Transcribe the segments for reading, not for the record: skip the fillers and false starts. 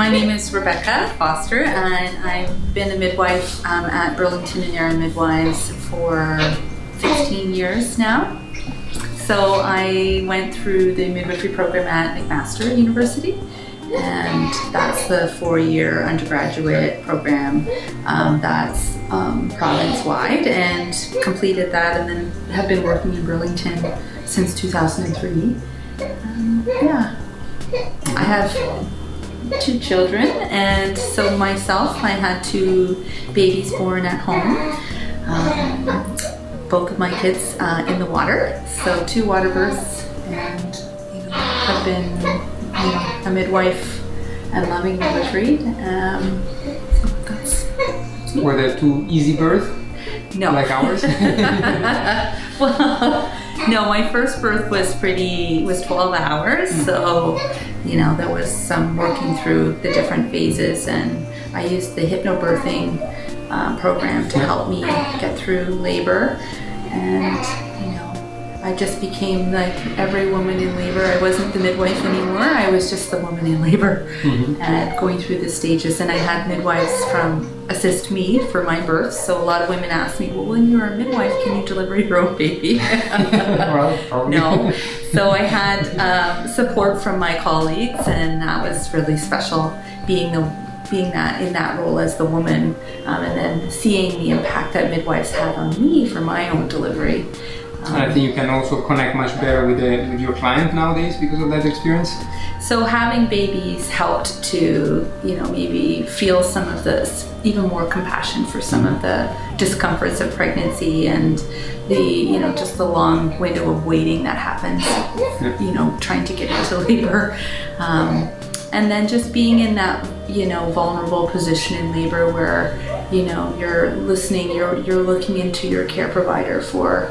My name is Rebecca Foster, and I've been a midwife at Burlington and Aaron Midwives for 16 years now. So I went through the midwifery program at McMaster University, and that's the 4-year undergraduate program that's province-wide, and completed that, and then have been working in Burlington since 2003. I have 2 children, and so myself, I had 2 babies born at home. Both of my kids in the water, so 2 water births, and have been a midwife and loving midwifery. Were there 2 easy births? No. Like ours? Well, no, my first birth was 12 hours, so there was some working through the different phases, and I used the hypnobirthing program to help me get through labor, and I just became like every woman in labor. I wasn't the midwife anymore, I was just the woman in labor, and going through the stages, and I had midwives assist me for my birth. So a lot of women ask me, well, when you're a midwife, can you deliver your own baby? Well, probably. No. So I had support from my colleagues, and that was really special, being in that role as the woman, and then seeing the impact that midwives had on me for my own delivery. I think you can also connect much better with your client nowadays because of that experience. So having babies helped to, maybe feel some of this, even more compassion for some of the discomforts of pregnancy and the, just the long window of waiting that happens, trying to get into labor. And then just being in that, vulnerable position in labor where, you're listening, you're looking into your care provider for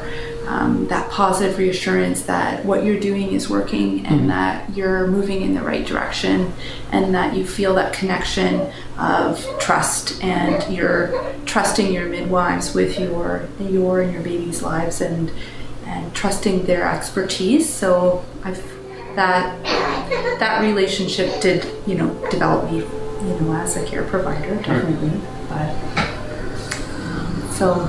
that positive reassurance that what you're doing is working, and that you're moving in the right direction, and that you feel that connection of trust, and you're trusting your midwives with your and your baby's lives, and trusting their expertise. So that relationship did develop me as a care provider, definitely. But so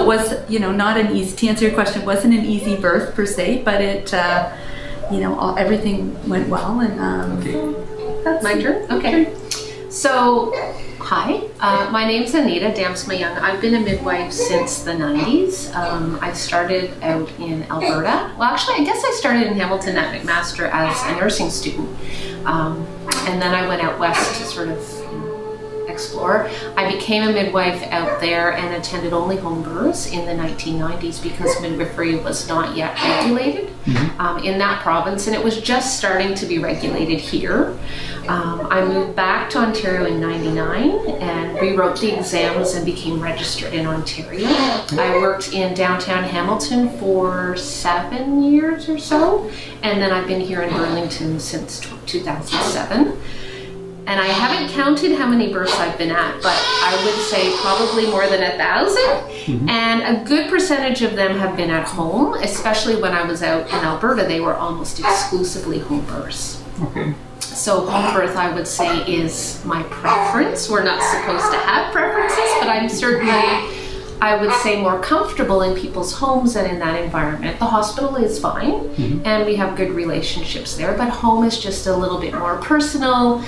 it was, not an easy, to answer your question, it wasn't an easy birth per se, but it, everything went well, and that's my turn. Okay. So, hi, my name's Annita, Damsma-Young. I've been a midwife since the 90s. I started out in Alberta. Well, actually, I guess I started in Hamilton at McMaster as a nursing student. And then I went out west to sort of explore. I became a midwife out there and attended only home births in the 1990s because midwifery was not yet regulated in that province, and it was just starting to be regulated here. I moved back to Ontario in '99 and rewrote the exams and became registered in Ontario. I worked in downtown Hamilton for 7 years or so, and then I've been here in Burlington since 2007. And I haven't counted how many births I've been at, but I would say probably more than 1,000. And a good percentage of them have been at home, especially when I was out in Alberta, they were almost exclusively home births. Okay. So home birth, I would say, is my preference. We're not supposed to have preferences, but I'm certainly, I would say, more comfortable in people's homes and in that environment. The hospital is fine, and we have good relationships there, but home is just a little bit more personal.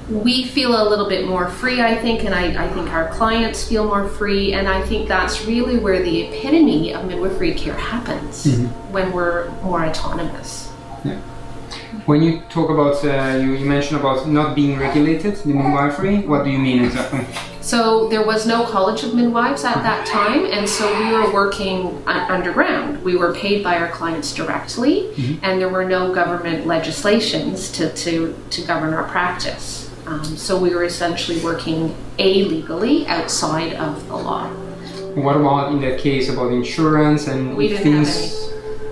We feel a little bit more free, I think, and I think our clients feel more free, and I think that's really where the epitome of midwifery care happens, when we're more autonomous. Yeah. When you talk about, you mentioned about not being regulated in midwifery, what do you mean exactly? So there was no College of Midwives at that time, and so we were working underground. We were paid by our clients directly, and there were no government legislations to govern our practice. So we were essentially working illegally outside of the law. What about in that case about insurance and things?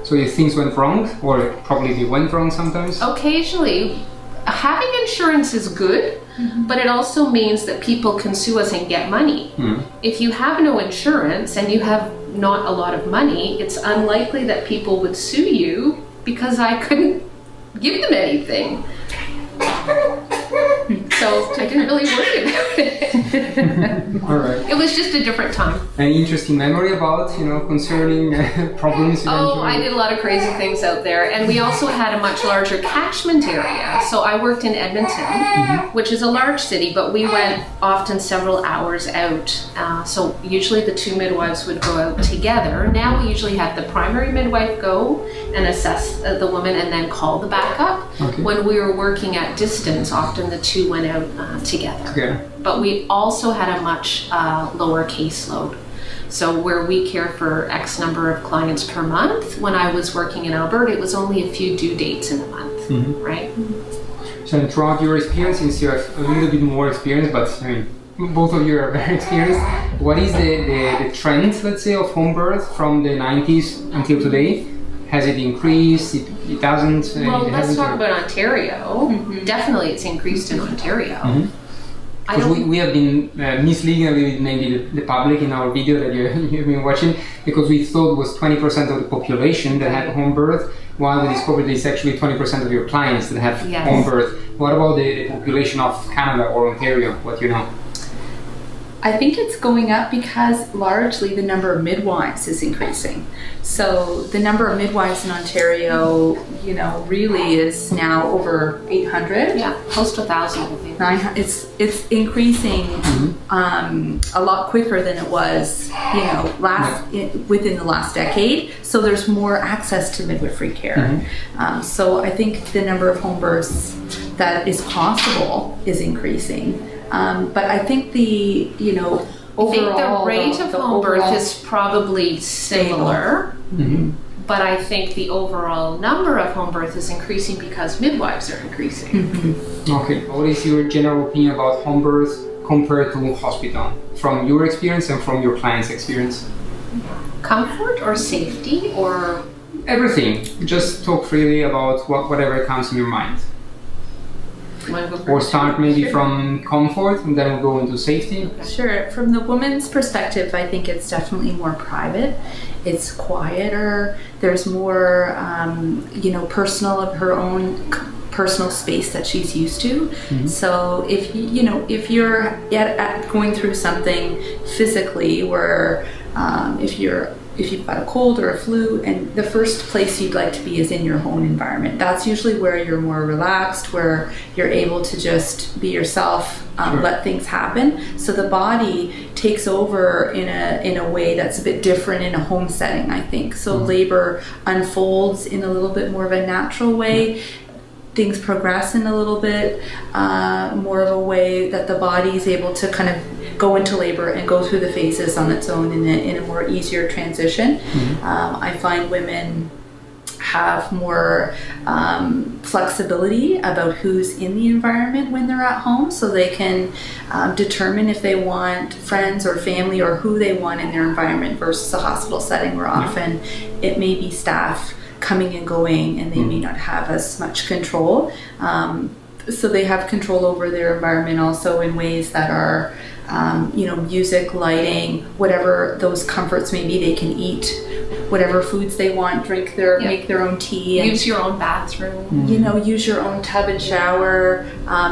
So if things went wrong, or probably they went wrong sometimes? Occasionally. Having insurance is good, but it also means that people can sue us and get money. If you have no insurance and you have not a lot of money, it's unlikely that people would sue you because I couldn't give them anything. so I didn't really worry about it. All right. It was just a different time. Any interesting memory about, concerning problems? Oh, I did a lot of crazy things out there. And we also had a much larger catchment area. So I worked in Edmonton, which is a large city, but we went often several hours out. So usually the two midwives would go out together. Now we usually have the primary midwife go and assess the woman and then call the backup. Okay. When we were working at distance, often the two went out together. Yeah. But we also had a much lower caseload. So where we care for X number of clients per month, when I was working in Alberta, it was only a few due dates in a month, right? So throughout your experience, since you have a little bit more experience, but both of you are very experienced, what is the trend, let's say, of home birth from the 90s until today? Has it increased? It doesn't? Well, let's talk about Ontario. Definitely it's increased in Ontario. Because we have been misleading a little bit maybe the public in our video that you've been watching, because we thought it was 20% of the population that had home birth, while we discovered it's actually 20% of your clients that have home birth. What about the population of Canada or Ontario? What you know? I think it's going up because largely the number of midwives is increasing. So the number of midwives in Ontario, really is now over 800. Yeah, close to 1,000, I think. 900. It's increasing a lot quicker than it was, within the last decade. So there's more access to midwifery care. So I think the number of home births that is possible is increasing. But I think overall, the rate of home birth is probably similar, but I think the overall number of home birth is increasing because midwives are increasing. Okay, what is your general opinion about home birth compared to hospital, from your experience and from your client's experience? Comfort or safety or? Everything. Just talk freely about whatever comes in your mind. Or start maybe from comfort and then we'll go into safety. Sure. From the woman's perspective, I think it's definitely more private. It's quieter. There's more, personal of her own personal space that she's used to. So if you're going through something physically where if you've got a cold or a flu, and the first place you'd like to be is in your own environment. That's usually where you're more relaxed, where you're able to just be yourself, let things happen. So the body takes over in a way that's a bit different in a home setting, I think. So labor unfolds in a little bit more of a natural way. Things progress in a little bit more of a way that the body is able to kind of go into labor and go through the phases on its own in a more easier transition. I find women have more flexibility about who's in the environment when they're at home, so they can determine if they want friends or family or who they want in their environment versus a hospital setting where often it may be staff coming and going and they may not have as much control. So they have control over their environment also in ways that are music, lighting, whatever those comforts may be. They can eat whatever foods they want, make their own tea. Use your own bathroom. Use your own tub and shower.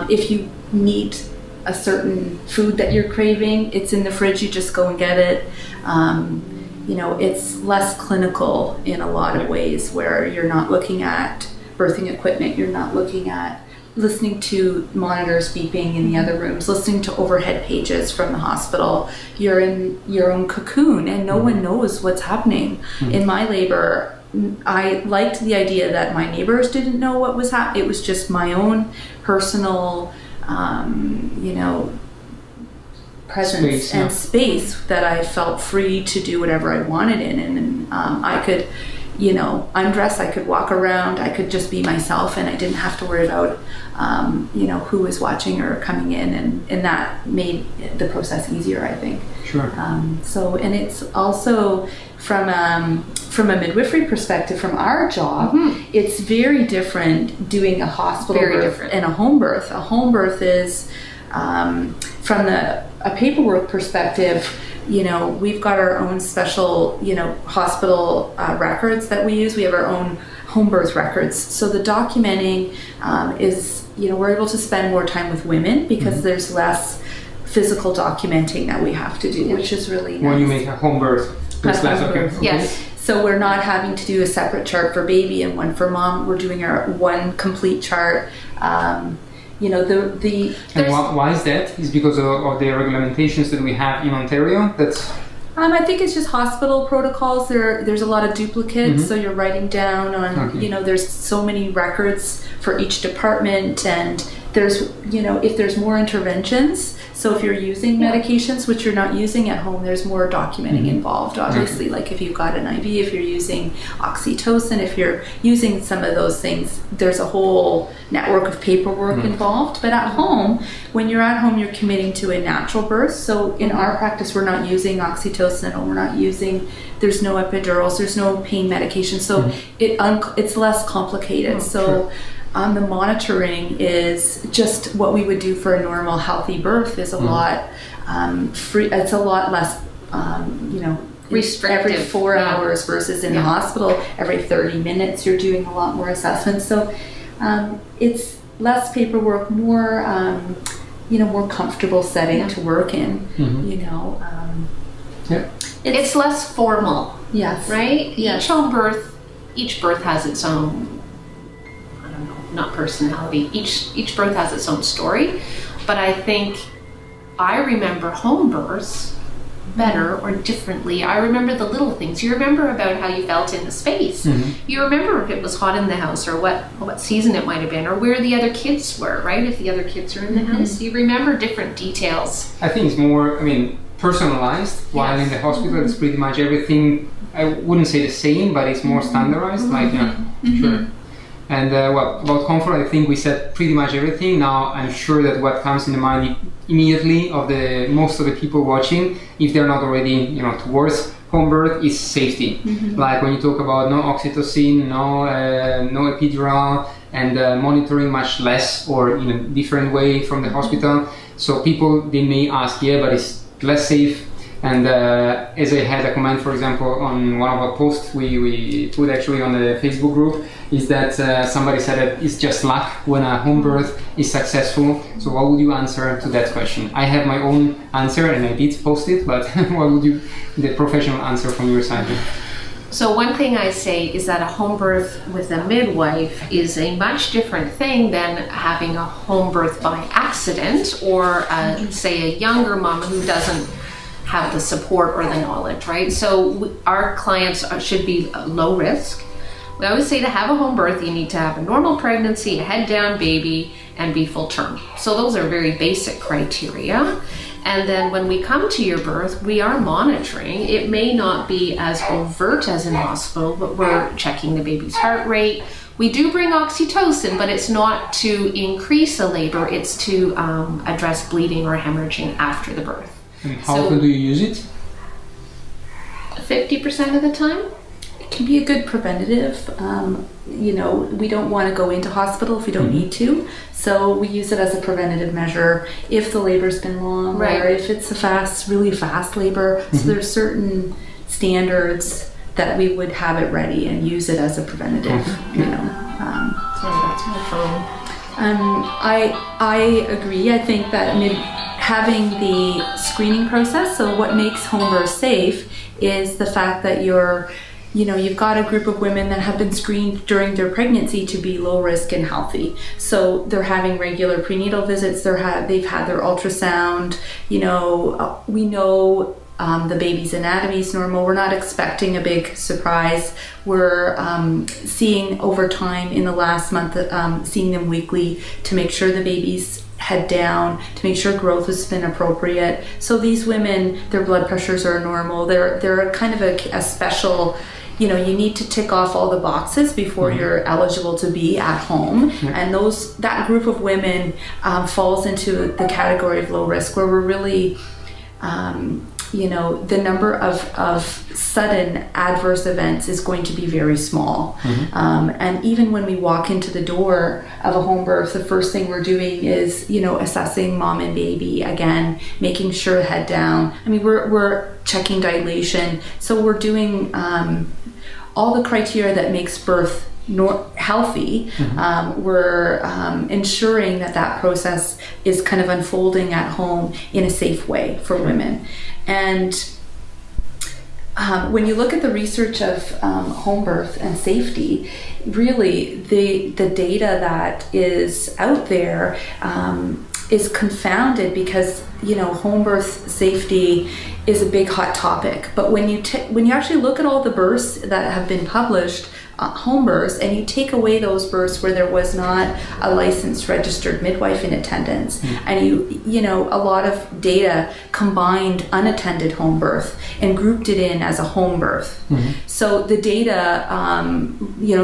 If you need a certain food that you're craving, it's in the fridge, you just go and get it. It's less clinical in a lot of ways where you're not looking at birthing equipment, you're not looking at listening to monitors beeping in the other rooms, listening to overhead pages from the hospital. You're in your own cocoon and no one knows what's happening. In my labor, I liked the idea that my neighbors didn't know what was happening. It was just my own personal, presence and space that I felt free to do whatever I wanted in. And I could, undress, I could walk around, I could just be myself, and I didn't have to worry about, who was watching or coming in. And that made the process easier, I think. Sure. And it's also from a midwifery perspective, from our job, it's very different doing a hospital birth and a home birth. A home birth is, from a paperwork perspective, we've got our own special, hospital records that we use. We have our own home birth records. So the documenting is, we're able to spend more time with women because there's less physical documenting that we have to do, which is really nice. When you make a home birth, there's less. Okay. Yes. So we're not having to do a separate chart for baby and one for mom. We're doing our one complete chart. And why is that? Is because of the regulamentations that we have in Ontario? I think it's just hospital protocols. There's a lot of duplicates, so you're writing down on, there's so many records for each department, and there's, if there's more interventions, so if you're using medications which you're not using at home, there's more documenting involved, obviously, like if you've got an IV, if you're using oxytocin, if you're using some of those things, there's a whole network of paperwork involved. But at home, when you're at home, you're committing to a natural birth. So in our practice, we're not using oxytocin, or there's no epidurals, there's no pain medication, so it's less complicated. The monitoring is just what we would do for a normal healthy birth is a lot free. It's a lot less, restrictive. Every 4 hours versus in the hospital every 30 minutes. You're doing a lot more assessments. So it's less paperwork, more more comfortable setting to work in. It's less formal. Yes. Right. Yes. Each birth has its own. Not personality. Each birth has its own story, but I think I remember home births better or differently. I remember the little things. You remember about how you felt in the space. You remember if it was hot in the house, or what season it might have been, or where the other kids were, right? If the other kids are in the house, you remember different details. I think it's more, personalized, while in the hospital it's pretty much everything, I wouldn't say the same, but it's more standardized, sure. And about comfort, I think we said pretty much everything. Now I'm sure that what comes in the mind immediately of most of the people watching, if they're not already towards home birth, is safety. Like when you talk about no oxytocin, no epidural, and monitoring much less or in a different way from the hospital. So people, they may ask, but it's less safe. And as I had a comment, for example, on one of our posts we put actually on the Facebook group, is that somebody said that it's just luck when a home birth is successful. So what would you answer to that question? I have my own answer and I did post it, but what would the professional answer from your side be? So one thing I say is that a home birth with a midwife is a much different thing than having a home birth by accident, or say a younger mom who doesn't have the support or the knowledge, right? So our clients should be low risk. We always say to have a home birth, you need to have a normal pregnancy, a head down baby, and be full term. So those are very basic criteria. And then when we come to your birth, we are monitoring. It may not be as overt as in hospital, but we're checking the baby's heart rate. We do bring oxytocin, but it's not to increase the labor, it's to address bleeding or hemorrhaging after the birth. And how often do you use it? 50% of the time. It can be a good preventative. We don't want to go into hospital if we don't need to. So we use it as a preventative measure if the labor's been long, or if it's really fast labor. So there's certain standards that we would have it ready and use it as a preventative. That's my phone. I agree. I think that having the screening process, so what makes home birth safe is the fact that you've got a group of women that have been screened during their pregnancy to be low risk and healthy. So they're having regular prenatal visits, they've had their ultrasound, we know the baby's anatomy is normal. We're not expecting a big surprise. We're seeing over time in the last month, seeing them weekly to make sure the baby's head down, to make sure growth has been appropriate. So these women, their blood pressures are normal. They're kind of a special, you need to tick off all the boxes before you're eligible to be at home. And that group of women falls into the category of low risk, where we're really the number of sudden adverse events is going to be very small. And even when we walk into the door of a home birth, the first thing we're doing is, assessing mom and baby again, making sure head down. I mean, we're checking dilation. So we're doing all the criteria that makes birth healthy. We're ensuring that process is kind of unfolding at home in a safe way for women. And when you look at the research of home birth and safety, really the data that is out there is confounded because home birth safety is a big hot topic. But when you actually look at all the births that have been published, home births, and you take away those births where there was not a licensed registered midwife in attendance, and a lot of data combined unattended home birth and grouped it in as a home birth. So the data,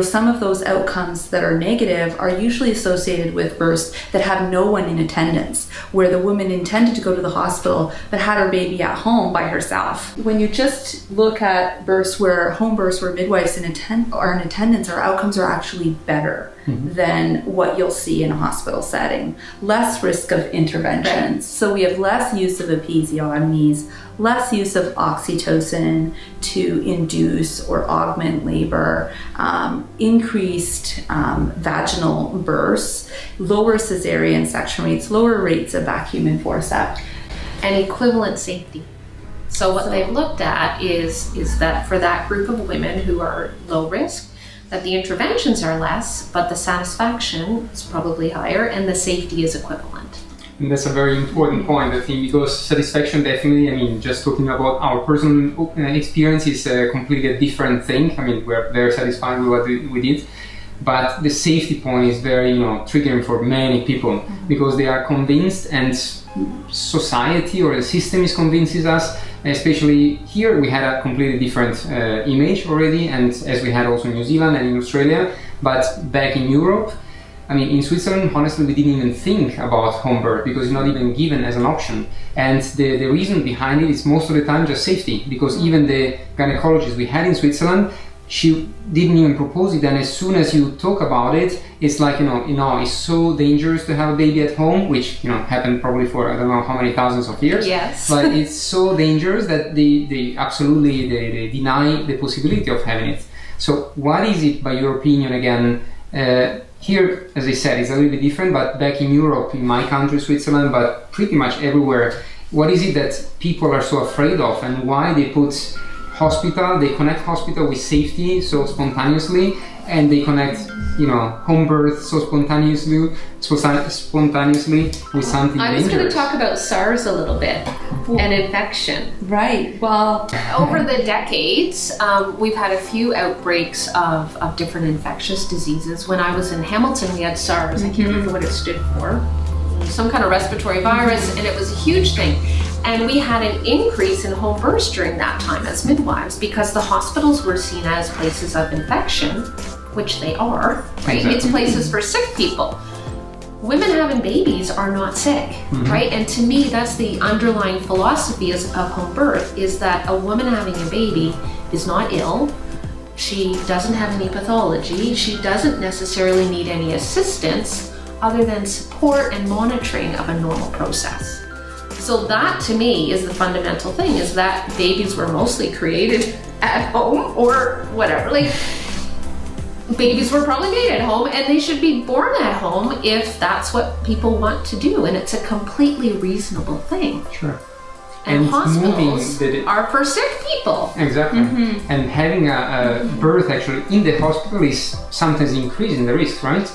some of those outcomes that are negative are usually associated with births that have no one in attendance, where the woman intended to go to the hospital but had her baby at home by herself. When you just look at births where home births where midwives are in attendance, our outcomes are actually better than what you'll see in a hospital setting. Less risk of interventions. Right. So we have less use of episiotomies, less use of oxytocin to induce or augment labor, increased vaginal births, lower cesarean section rates, lower rates of vacuum and forceps. And equivalent safety. So what they've looked at is that for that group of women who are low risk, that the interventions are less, but the satisfaction is probably higher and the safety is equivalent. And that's a very important point, I think, because satisfaction definitely, just talking about our personal experience is a completely different thing. We're very satisfied with what we did. But the safety point is very, triggering for many people because they are convinced, and society or the system is convinces us. Especially here, we had a completely different image already, and as we had also in New Zealand and in Australia. But back in Europe, in Switzerland, honestly, we didn't even think about home birth because it's not even given as an option. And the reason behind it is most of the time just safety, because even the gynecologist we had in Switzerland, she didn't even propose it, and as soon as you talk about it, it's like, it's so dangerous to have a baby at home, which, happened probably for I don't know how many thousands of years. Yes. But it's so dangerous that they absolutely deny the possibility of having it. So what is it, by your opinion, again, here, as I said, it's a little bit different, but back in Europe, in my country, Switzerland, but pretty much everywhere, what is it that people are so afraid of, and why they connect hospital with safety so spontaneously, and they connect, home birth so spontaneously with something dangerous. I was going to talk about SARS a little bit, and infection. Right. Well, over the decades, we've had a few outbreaks of different infectious diseases. When I was in Hamilton, we had SARS. I can't remember what it stood for. Some kind of respiratory virus, and it was a huge thing. And we had an increase in home births during that time as midwives because the hospitals were seen as places of infection, which they are, right? Exactly. It's places for sick people. Women having babies are not sick, right? And to me, that's the underlying philosophy of home birth, is that a woman having a baby is not ill. She doesn't have any pathology. She doesn't necessarily need any assistance other than support and monitoring of a normal process. So that, to me, is the fundamental thing, is that babies were mostly created at home or whatever. Like, babies were probably made at home, and they should be born at home if that's what people want to do, and it's a completely reasonable thing. Sure. And hospitals are for sick people. Exactly. And having a birth actually in the hospital is sometimes increasing the risk, right?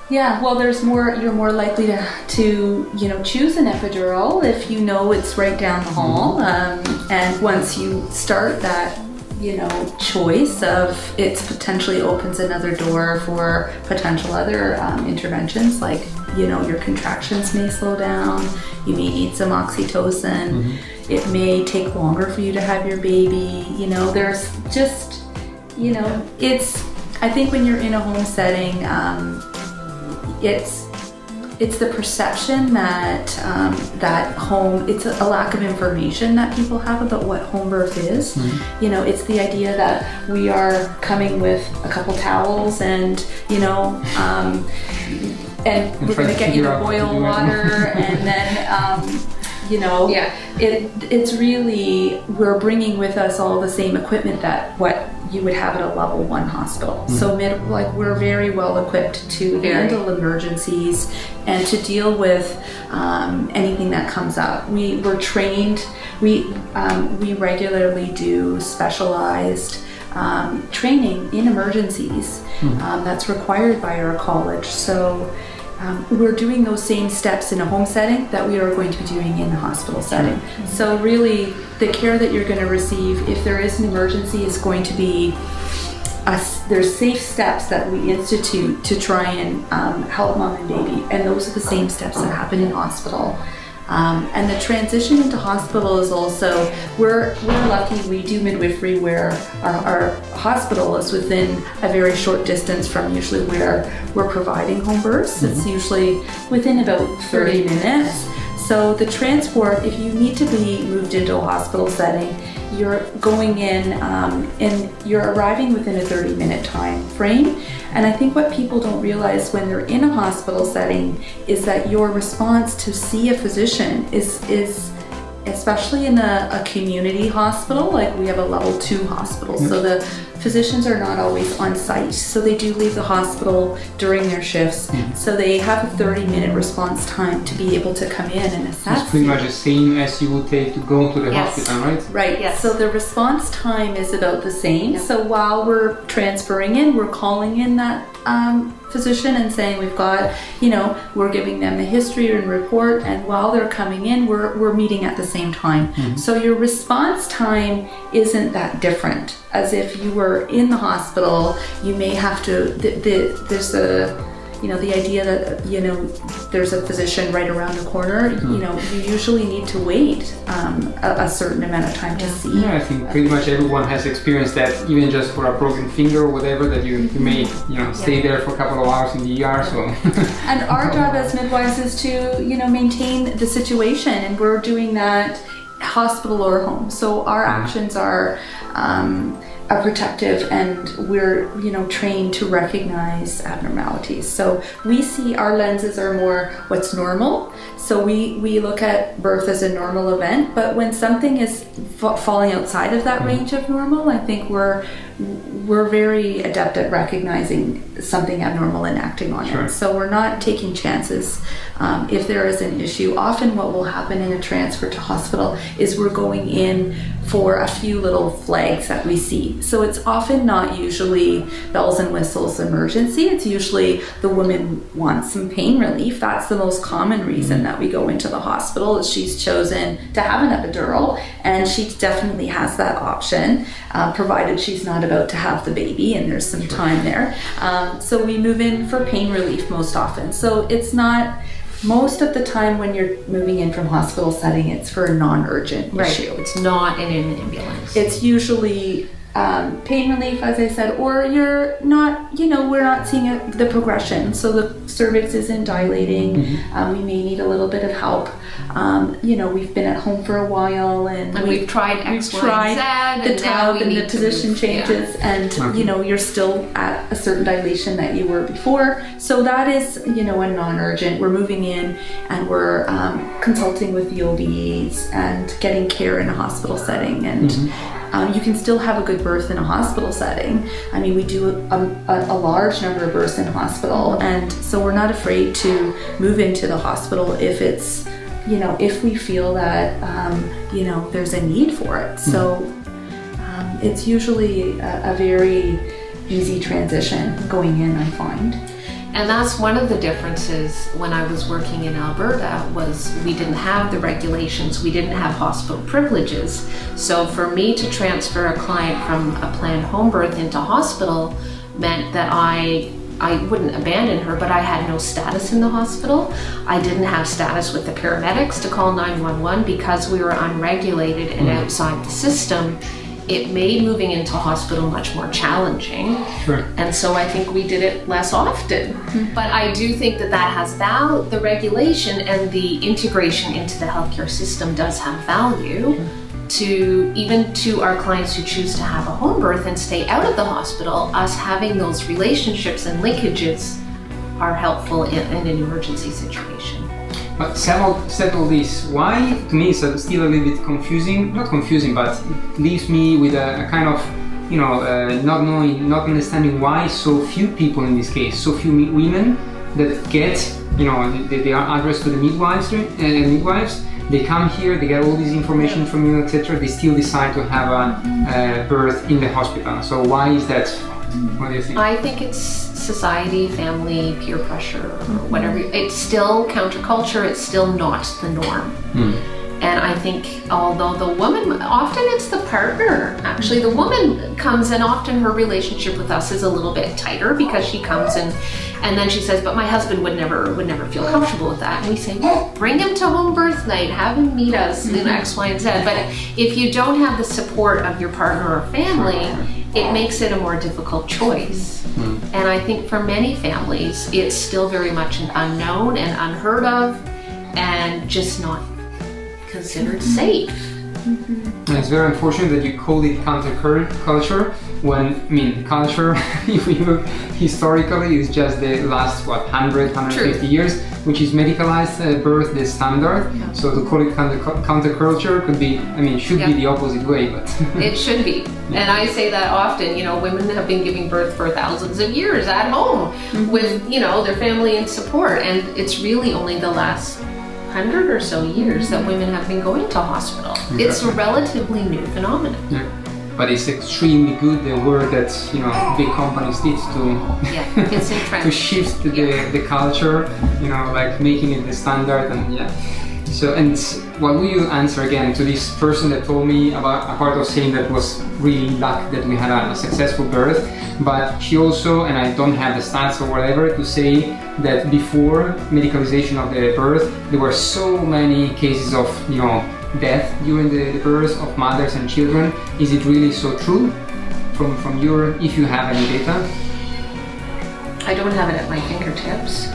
Yeah, well, you're more likely to choose an epidural if you know it's right down the hall. And once you start that, choice of, it potentially opens another door for potential other interventions, like, your contractions may slow down, you may need some oxytocin, it may take longer for you to have your baby, there's just, I think when you're in a home setting, it's it's the perception that that home, it's a lack of information that people have about what home birth is. You know, it's the idea that we are coming with a couple towels and, you know, and we're going to get you to boil water and then, you know, it's really, we're bringing with us all the same equipment that what you would have at a level 1 hospital. So we're very well equipped to handle emergencies and to deal with anything that comes up. We're trained, we regularly do specialized training in emergencies that's required by our college. So we're doing those same steps in a home setting that we are going to be doing in the hospital setting. So really, the care that you're going to receive, if there is an emergency, is going to be there's safe steps that we institute to try and help mom and baby, and those are the same steps that happen in hospital. And the transition into hospital is also, we're lucky we do midwifery where our hospital is within a very short distance from usually where we're providing home births. It's usually within about 30 minutes. So the transport, if you need to be moved into a hospital setting, you're going in and you're arriving within a 30-minute time frame. And I think what people don't realize when they're in a hospital setting is that your response to see a physician is especially in a community hospital, like we have a level 2 hospital, so the physicians are not always on site, so they do leave the hospital during their shifts, so they have a 30-minute response time to be able to come in and assess. It's pretty much the same as you would take to go to the hospital, right? Right, yes. So the response time is about the same. So while we're transferring in, we're calling in that physician and saying we've got, you know, we're giving them the history and report, and while they're coming in, we're meeting at the same time. So your response time isn't that different as if you were in the hospital. You may have to, there's a, you know, the idea that, you know, there's a physician right around the corner, you know, you usually need to wait a certain amount of time to see. Yeah, I think pretty much everyone has experienced that, even just for a broken finger or whatever, that you may, you know, stay there for a couple of hours in the ER, so. And our job as midwives is to, you know, maintain the situation, and we're doing that hospital or home. So our actions are protective, and we're, you know, trained to recognize abnormalities. So we see, our lenses are more what's normal. So we look at birth as a normal event, but when something is falling outside of that range of normal, I think we're very adept at recognizing something abnormal and acting on it. So we're not taking chances. If there is an issue, often what will happen in a transfer to hospital is we're going in for a few little flags that we see. So it's often not usually bells and whistles emergency. It's usually the woman wants some pain relief. That's the most common reason that we go into the hospital, is she's chosen to have an epidural, and she definitely has that option, provided she's not about to have the baby and there's some time there. So we move in for pain relief most often. So it's not, most of the time when you're moving in from hospital setting, it's for a non-urgent issue. It's not in an ambulance. It's usually pain relief, as I said, or you're not, you know, we're not seeing the progression. So the cervix isn't dilating. We may need a little bit of help. You know, we've been at home for a while, and we've tried X, Y, and Z, the tub and the position changes, and you know, you're still at a certain dilation that you were before. So that is, you know, a non-urgent. We're moving in and we're consulting with the OBs and getting care in a hospital setting, and you can still have a good birth in a hospital setting. I mean, we do a large number of births in hospital, and so we're not afraid to move into the hospital if it's, you know, if we feel that, you know, there's a need for it. So it's usually a very easy transition going in, I find. And that's one of the differences when I was working in Alberta, was we didn't have the regulations, we didn't have hospital privileges. So for me to transfer a client from a planned home birth into hospital meant that I wouldn't abandon her, but I had no status in the hospital. I didn't have status with the paramedics to call 911 because we were unregulated and outside the system. it made moving into hospital much more challenging. Sure. And so I think we did it less often. But I do think that has value. The regulation and the integration into the healthcare system does have value to our clients who choose to have a home birth and stay out of the hospital. Us having those relationships and linkages are helpful in an emergency situation. But said all this, why, to me, it's still a little bit confusing, not confusing, but it leaves me with a kind of, not understanding why so few people in this case, so few women that get, they are addressed to the midwives, they come here, they get all this information from you, etc. They still decide to have a birth in the hospital. So why is that? What do you think? I think it's society, family, peer pressure, or whatever. It's still counterculture. It's still not the norm. And I think although the woman, often it's the partner. Actually, the woman comes and often her relationship with us is a little bit tighter because she comes and then she says, but my husband would never feel comfortable with that. And we say, well, bring him to home birth night, have him meet us, X, Y, and Z. But if you don't have the support of your partner or family, it makes it a more difficult choice. And I think for many families, it's still very much an unknown and unheard of and just not considered safe. And it's very unfortunate that you call it counterculture when, culture, if we look historically, is just the last, 150 years, which is medicalized birth, the standard. Yeah. So to call it counterculture could be, should be the opposite way, but... It should be. And I say that often, women have been giving birth for thousands of years at home with, their family and support. And it's really only the last 100 or so years that women have been going to hospital. Exactly. It's a relatively new phenomenon. Yeah. But it's extremely good, the work that big companies did it's to shift the culture, like making it the standard. And so, and what will you answer again to this person that told me about a part of saying that was really luck that we had a successful birth, but she also, and I don't have the stats or whatever to say that before medicalization of the birth there were so many cases of death during the birth of mothers and children. Is it really so true from your, if you have any data? I don't have it at my fingertips.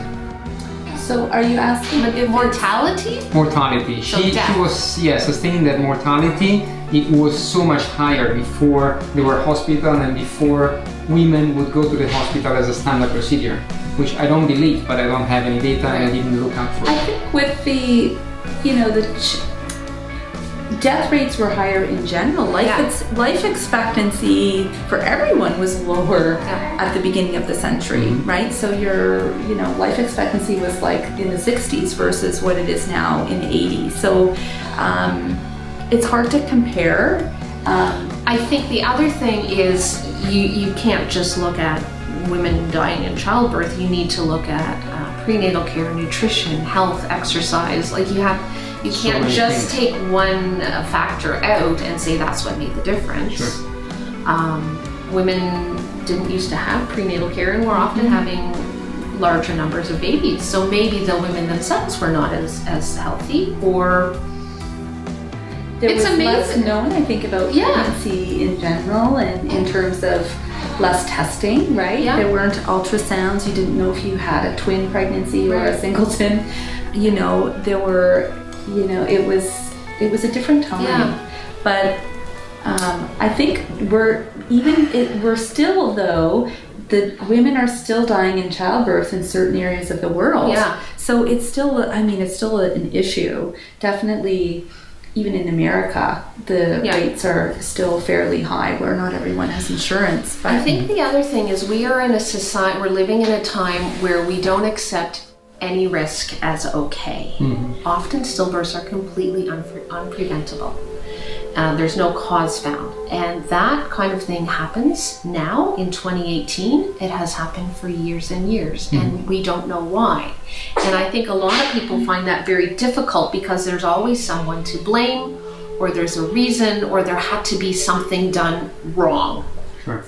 So are you asking if mortality? Mortality. So she was sustaining that mortality. It was so much higher before there were hospitals and before women would go to the hospital as a standard procedure, which I don't believe, but I don't have any data and I didn't look up for it. I think with the, death rates were higher in general. Life expectancy for everyone was lower at the beginning of the century, right? So your, life expectancy was like in the 60s versus what it is now in the 80s. So it's hard to compare. I think the other thing is you can't just look at women dying in childbirth. You need to look at prenatal care, nutrition, health, exercise. You can't just take one factor out and say that's what made the difference. Sure. Women didn't used to have prenatal care and were often having larger numbers of babies. So maybe the women themselves were not as healthy, or there was less known, I think, about pregnancy in general, and in terms of less testing, right? Yeah. There weren't ultrasounds. You didn't know if you had a twin pregnancy or a singleton. There were. It was a different time. Yeah. But I think we're still, though, the women are still dying in childbirth in certain areas of the world. Yeah. So it's still, it's still an issue. Definitely, even in America, the rates are still fairly high, where not everyone has insurance. But I think the other thing is we're living in a time where we don't accept any risk as okay. Often stillbirths are completely unpreventable. There's no cause found. And that kind of thing happens now in 2018. It has happened for years and years, and we don't know why. And I think a lot of people find that very difficult because there's always someone to blame, or there's a reason, or there had to be something done wrong. Sure.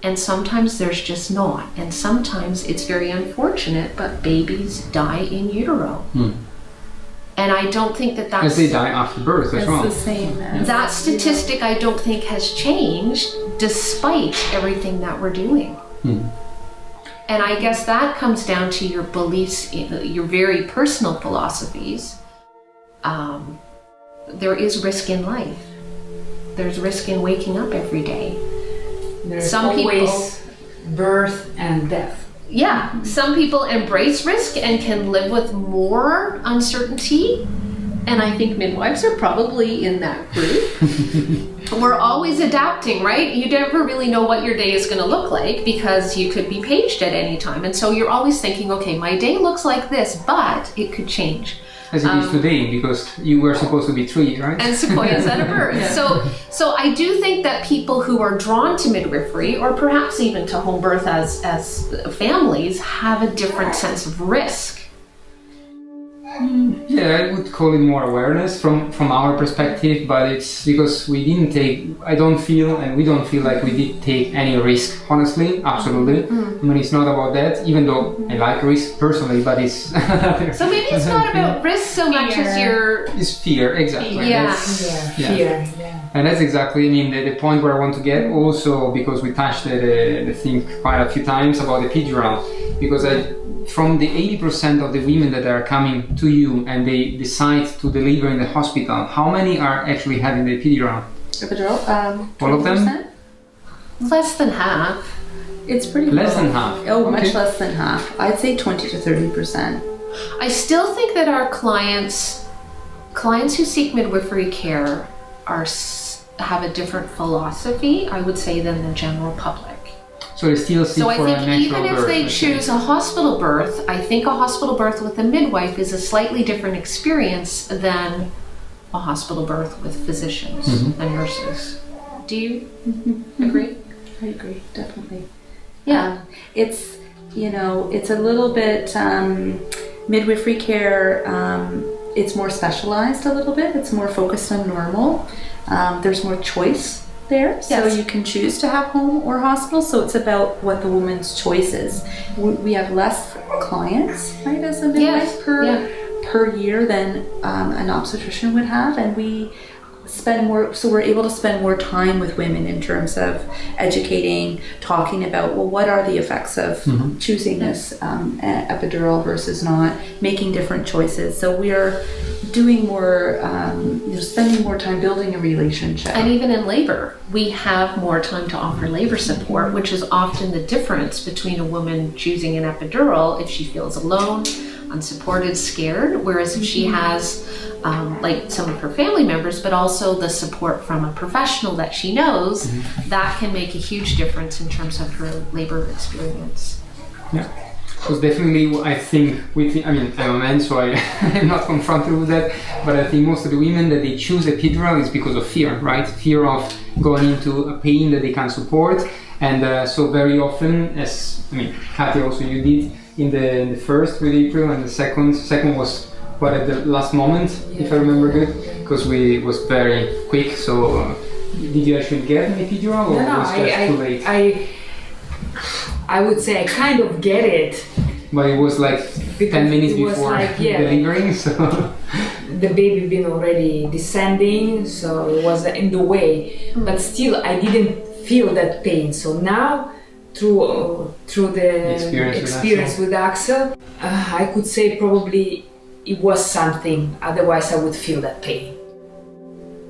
And sometimes there's just not. And sometimes it's very unfortunate, but babies die in utero. And I don't think that that's... As they die after birth as well. It's the same as... That statistic I don't think has changed despite everything that we're doing. And I guess that comes down to your beliefs, your very personal philosophies. There is risk in life. There's risk in waking up every day. There's always birth and death. Yeah, some people embrace risk and can live with more uncertainty. And I think midwives are probably in that group. We're always adapting, right? You never really know what your day is going to look like because you could be paged at any time. And so you're always thinking, okay, my day looks like this, but it could change. As it is today, because you were supposed to be 3, right? And sequoias at a birth. Yeah. So I do think that people who are drawn to midwifery, or perhaps even to home birth as families, have a different sense of risk. Yeah, I would call it more awareness from our perspective, but it's because we didn't take, I don't feel, and we don't feel like we did take any risk, honestly, absolutely. I mean, it's not about that, even though I like risk personally, but it's... So maybe it's not about risk so much as your... It's fear, exactly. Yeah. Fear. And that's exactly, I mean, the point where I want to get, also because we touched the thing quite a few times about the epidural, because from the 80% of the women that are coming to you and they decide to deliver in the hospital, how many are actually having the epidural? Epidural? All of them? Less than half. It's pretty Less low. than half. Oh, much less than half. I'd say 20 to 30%. I still think that our clients who seek midwifery care have a different philosophy, I would say, than the general public. So they still seek So I for a think natural even if birth, they choose a hospital birth, I think a hospital birth with a midwife is a slightly different experience than a hospital birth with physicians and nurses. Do you agree? I agree, definitely. Yeah, it's, it's a little bit, midwifery care, it's more specialized a little bit. It's more focused on normal. There's more choice there, so you can choose to have home or hospital, so it's about what the woman's choice is. We have less clients, right, as a midwife per year than an obstetrician would have, and we spend more, so we're able to spend more time with women in terms of educating, talking about, well, what are the effects of choosing this epidural versus not, making different choices. So we are doing more, spending more time building a relationship. And even in labor, we have more time to offer labor support, which is often the difference between a woman choosing an epidural if she feels alone, unsupported, scared, whereas if she has like some of her family members, but also the support from a professional that she knows, that can make a huge difference in terms of her labor experience. Yeah. Because definitely, I think, I'm a man, so I'm not confronted with that, but I think most of the women that they choose epidural is because of fear, right? Fear of going into a pain that they can't support, and so very often, Katya, also you did in the first with April, and the second was at the last moment, if I remember good, because we was very quick. So did you actually get an epidural, or was that too late? I would say I kind of get it. But it was like 10 minutes before delivering, so... The baby been already descending, so it was in the way. But still, I didn't feel that pain. So now, through the experience with Axel, I could say probably it was something. Otherwise, I would feel that pain.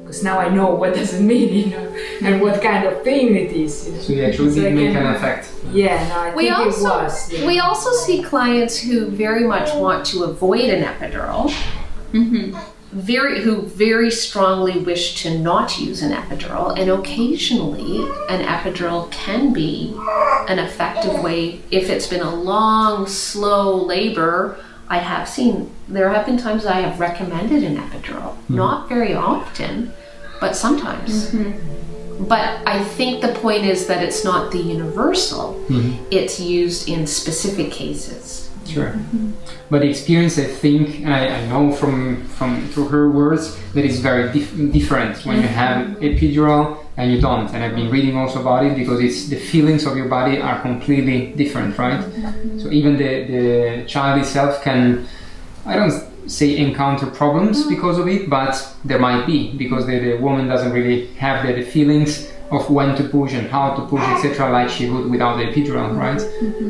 Because now I know what does it mean, and what kind of pain it is. So you actually did make an effect. Yeah, no, I think it was. Yeah. We also see clients who very much want to avoid an epidural, who very strongly wish to not use an epidural, and occasionally an epidural can be an effective way if it's been a long, slow labor. There have been times I have recommended an epidural, not very often, but sometimes. But I think the point is that it's not the universal, it's used in specific cases. Sure. But the experience, I think, I know from through her words, that is very different when you have epidural and you don't. And I've been reading also about it, because it's the feelings of your body are completely different, right? So even the child itself can, say encounter problems because of it, but there might be, because the woman doesn't really have the feelings of when to push and how to push, etc., like she would without the epidural, right?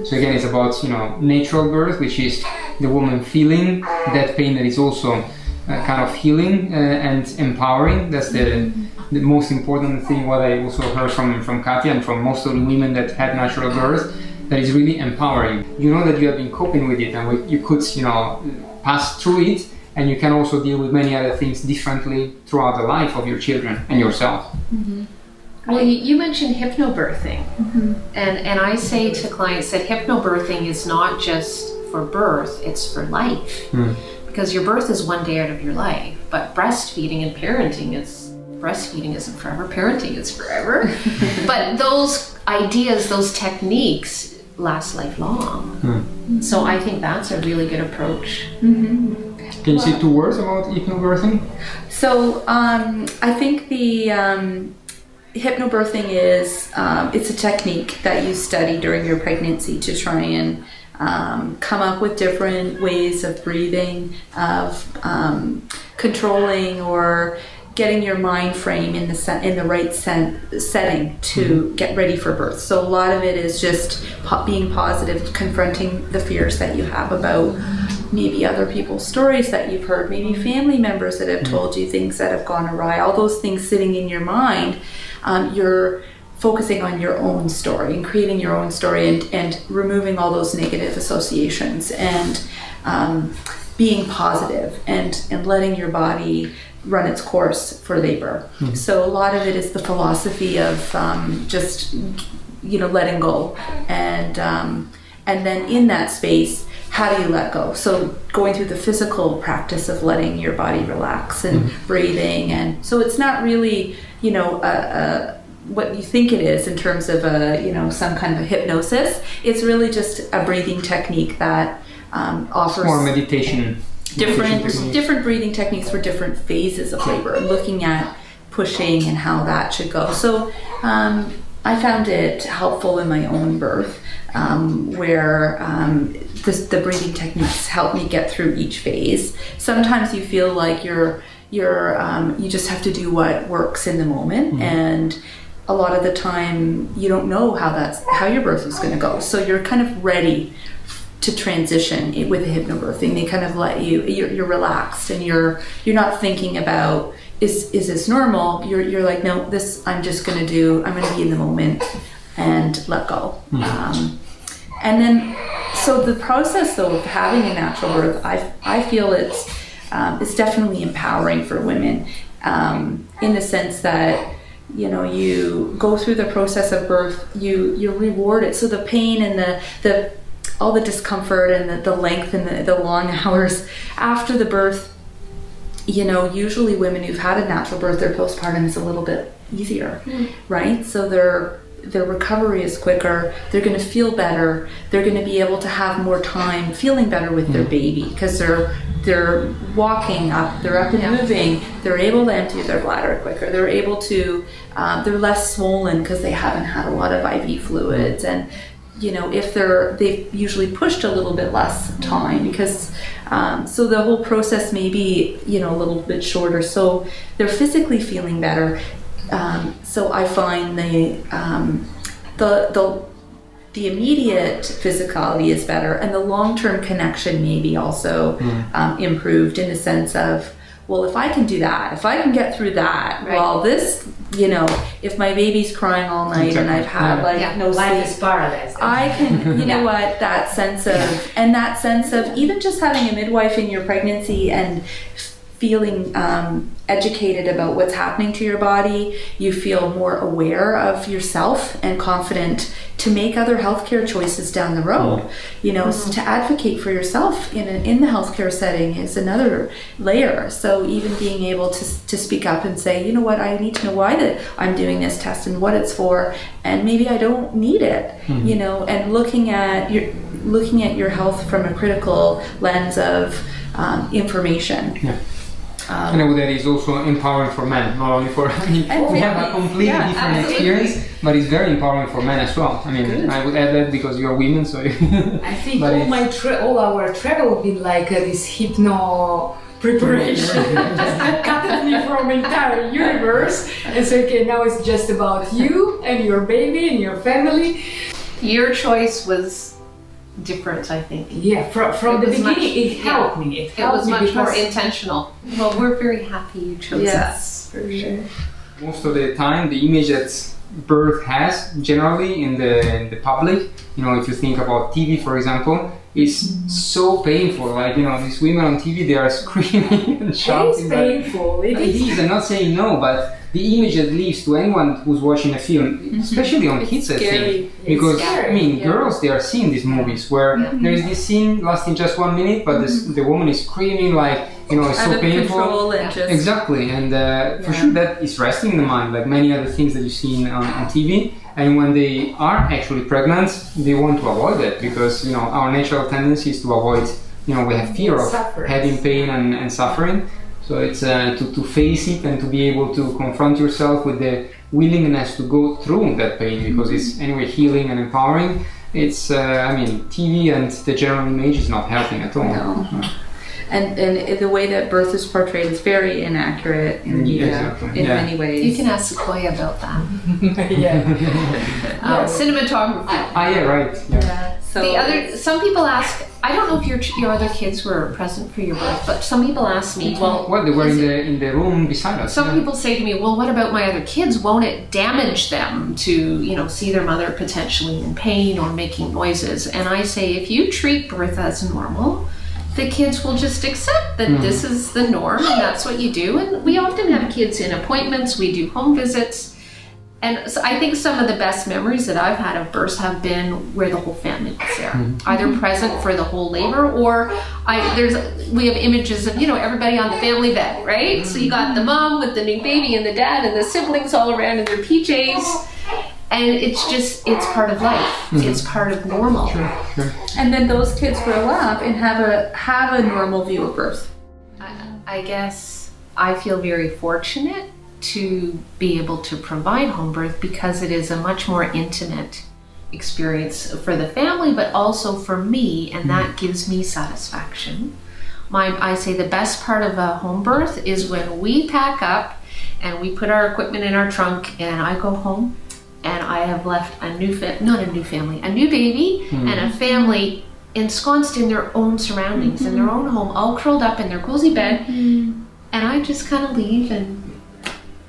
So again, it's about, you know, natural birth, which is the woman feeling that pain that is also kind of healing and empowering. That's the most important thing, what I also heard from Katya and from most of the women that had natural birth, that is really empowering. You know that you have been coping with it, and you could, you know, pass through it, and you can also deal with many other things differently throughout the life of your children and yourself. Well, you mentioned hypnobirthing, and I say to clients that hypnobirthing is not just for birth, it's for life. Because your birth is one day out of your life, but breastfeeding and parenting breastfeeding isn't forever, parenting is forever. But those ideas, those techniques last lifelong. So I think that's a really good approach. Can you say 2 words about hypnobirthing? So I think the hypnobirthing is it's a technique that you study during your pregnancy to try and come up with different ways of breathing, of controlling or getting your mind frame in the right setting to get ready for birth. So a lot of it is just being positive, confronting the fears that you have about maybe other people's stories that you've heard, maybe family members that have told you things that have gone awry, all those things sitting in your mind. You're focusing on your own story and creating your own story and removing all those negative associations and being positive and letting your body run its course for labor. So a lot of it is the philosophy of just, you know, letting go, and then in that space, how do you let go? So going through the physical practice of letting your body relax and breathing, and so it's not really, you know, what you think it is in terms of you know, some kind of a hypnosis. It's really just a breathing technique that offers more meditation. Different breathing techniques for different phases of labor, looking at pushing and how that should go. So I found it helpful in my own birth, where the breathing techniques help me get through each phase. Sometimes you feel like you just have to do what works in the moment, and a lot of the time you don't know how your birth is going to go. So you're kind of ready to transition with the hypnobirthing. They kind of let you're relaxed, and you're not thinking about is this normal. You're like, no, this I'm going to be in the moment and let go. And then so the process though of having a natural birth, I feel it's definitely empowering for women, in the sense that, you know, you go through the process of birth, you're rewarded. So the pain and the all the discomfort and the length and the long hours after the birth, you know, usually women who've had a natural birth, their postpartum is a little bit easier, right? So their recovery is quicker, they're going to feel better, they're going to be able to have more time feeling better with their baby, because they're walking up, they're up and moving, they're able to empty their bladder quicker, they're able to, they're less swollen because they haven't had a lot of IV fluids, and you know, if they've usually pushed a little bit less time, because so the whole process may be, you know, a little bit shorter, so they're physically feeling better. So I find the immediate physicality is better, and the long-term connection may be also improved, in the sense of, well, if I can do that, if I can get through that, right. Well, this, you know, if my baby's crying all night and I've had no life sleep, is paradise. I can, you know what, that sense of even just having a midwife in your pregnancy and feeling educated about what's happening to your body, you feel more aware of yourself and confident to make other healthcare choices down the road. You know, so to advocate for yourself in the healthcare setting is another layer. So even being able to speak up and say, you know what, I need to know why that I'm doing this test and what it's for, and maybe I don't need it. You know, and looking at your health from a critical lens of information. And I would add it's also empowering for men, not only for we have a completely different experience, but it's very empowering for men as well. I mean, I would add that because you're women, so I think all our travel have been like this hypno preparation. Just cut me from entire universe and say, okay, now it's just about you and your baby and your family. Your choice was different, I think. Yeah, from the beginning it helped me. It was much more intentional. Well, we're very happy you chose Yes, for sure. Most of the time, the image that birth has generally in the public, if you think about TV, for example, is so painful. Like, these women on TV, they are screaming and shouting. It's painful. It is. I'm not saying no, but the image that leaves to anyone who's watching a film, especially on kids, I think. Because, girls, they are seeing these movies where there is this scene lasting just 1 minute, but the woman is screaming like, it's so painful. Exactly, and for sure that is resting in the mind, like many other things that you've seen on TV. And when they are actually pregnant, they want to avoid it because, our natural tendency is to avoid, we have fear of having pain and suffering. So it's to face it and to be able to confront yourself with the willingness to go through that pain because it's anyway healing and empowering. It's, TV and the general image is not helping at all. No. And the way that birth is portrayed is very inaccurate in many ways. You can ask Sequoia about that. Cinematography. Right. Yeah. So some people ask, I don't know if your other kids were present for your birth, but some people ask me, well, they were in the room beside us. Some people say to me, well, what about my other kids? Won't it damage them to, see their mother potentially in pain or making noises? And I say, if you treat birth as normal, the kids will just accept that this is the norm and that's what you do. And we often have kids in appointments, we do home visits. And so I think some of the best memories that I've had of births have been where the whole family was there, either present for the whole labor or we have images of, everybody on the family bed, right? So you got the mom with the new baby and the dad and the siblings all around in their PJs. And it's part of life. It's part of normal. Sure. And then those kids grow up and have a normal view of birth. I guess I feel very fortunate to be able to provide home birth because it is a much more intimate experience for the family, but also for me, and that gives me satisfaction. I say the best part of a home birth is when we pack up and we put our equipment in our trunk and I go home and I have left a new baby and a family ensconced in their own surroundings, in their own home, all curled up in their cozy bed. And I just kind of leave and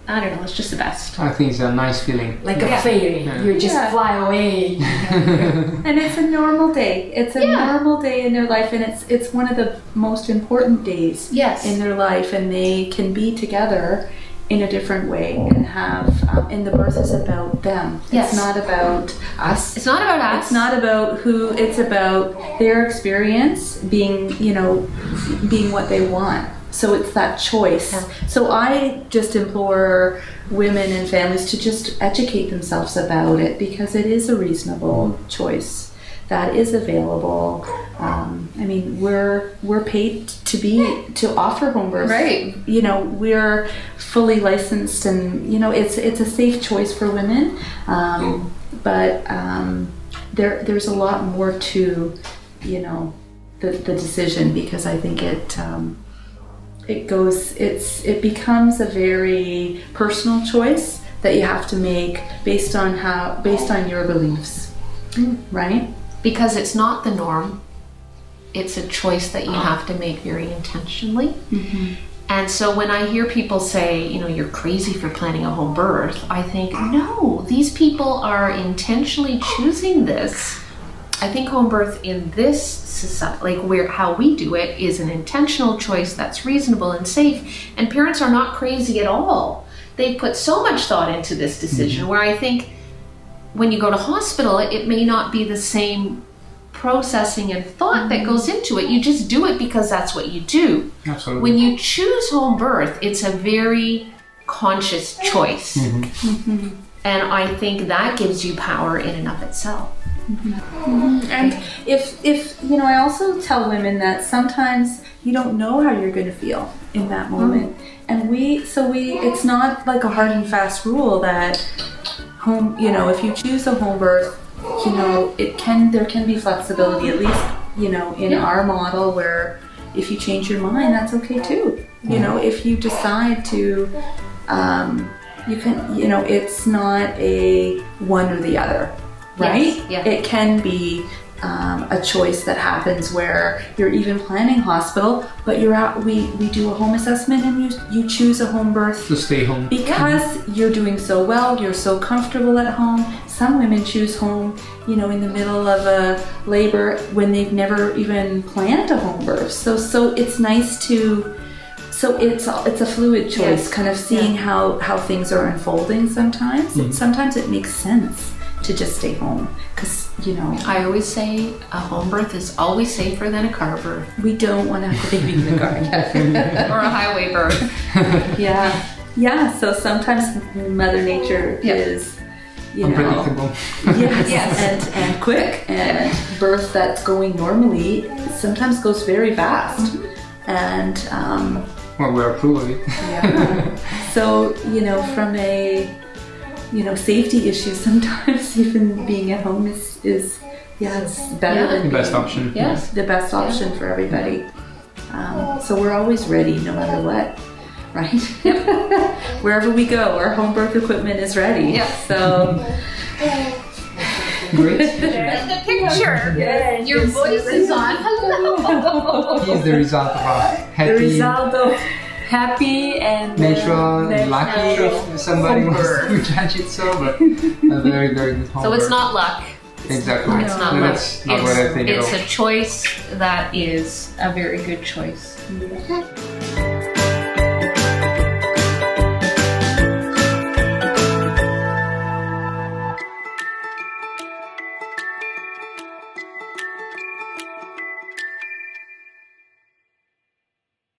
I don't know, it's just the best. I think it's a nice feeling. Like a fairy. You just fly away. And it's a normal day. It's a normal day in their life, and it's one of the most important days in their life, and they can be together in a different way and have and the birth is about them. It's not about us. It's not about us. It's not about who. It's about their experience being what they want. So it's that choice. So I just implore women and families to just educate themselves about it because it is a reasonable choice that is available. We're paid to offer home birth. Right. We're fully licensed, and it's a safe choice for women. But there's a lot more to the decision because I think it becomes a very personal choice that you have to make based on your beliefs, right? Because it's not the norm. It's a choice that you have to make very intentionally. And so when I hear people say, you're crazy for planning a home birth, I think, no, these people are intentionally choosing this. I think home birth in this society, how we do it, is an intentional choice that's reasonable and safe. And parents are not crazy at all. They put so much thought into this decision where I think when you go to hospital, it may not be the same processing and thought that goes into it. You just do it because that's what you do. Absolutely. When you choose home birth, it's a very conscious choice. And I think that gives you power in and of itself. And if I also tell women that sometimes you don't know how you're going to feel in that moment. And it's not like a hard and fast rule that if you choose a home birth, there can be flexibility, at least, in our model, where if you change your mind, that's okay too. If you decide to, you can, it's not a one or the other, right? Yes. Yeah. It can be a choice that happens where you're even planning hospital, but we do a home assessment and you choose a home birth to stay home because you're doing so well, you're so comfortable at home. Some women choose home, in the middle of a labor when they've never even planned a home birth. So it's nice to. So it's a fluid choice, kind of seeing how things are unfolding sometimes. Sometimes it makes sense to just stay home because, I always say a home birth is always safer than a car birth. We don't want to have the baby in the car. Or a highway birth. Yeah, so sometimes Mother Nature is, unpredictable. Yes. And quick, and birth that's going normally sometimes goes very fast. And well, we approve of it. So, from a safety issue, sometimes even being at home is it's better than the best option. Yes, the best option for everybody. So we're always ready, no matter what, right? Wherever we go, our home birth equipment is ready. So. Great. The picture. Yes, your voice is on. Hello. Here's the result of our happy and natural and lucky, if somebody wants to judge it so, but a very, very good home So it's birth. not luck. Exactly. It's not No, luck. that's not what I think at all. It's a choice that is a very good choice.